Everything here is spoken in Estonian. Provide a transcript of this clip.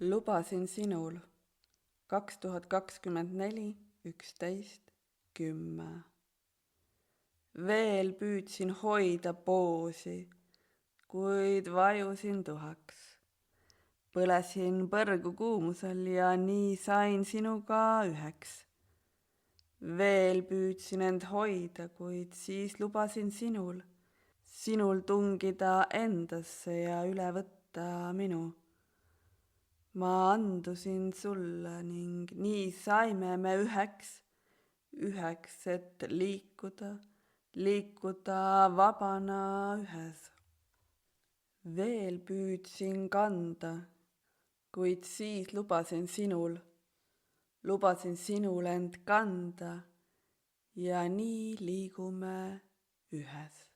Lubasin sinul 2024.11.10. Veel püüdsin hoida poosi, kuid vajusin tuhaks. Põlesin põrgu kuumusel ja nii sain sinuga üheks. Veel püüdsin end hoida, kuid siis lubasin sinul tungida endasse ja üle võtta minu. Ma andusin sulle ning nii saime me üheks, et liikuda vabana ühes. Veel püüdsin kanda, kuid siis lubasin sinul end kanda ja nii liigume ühes.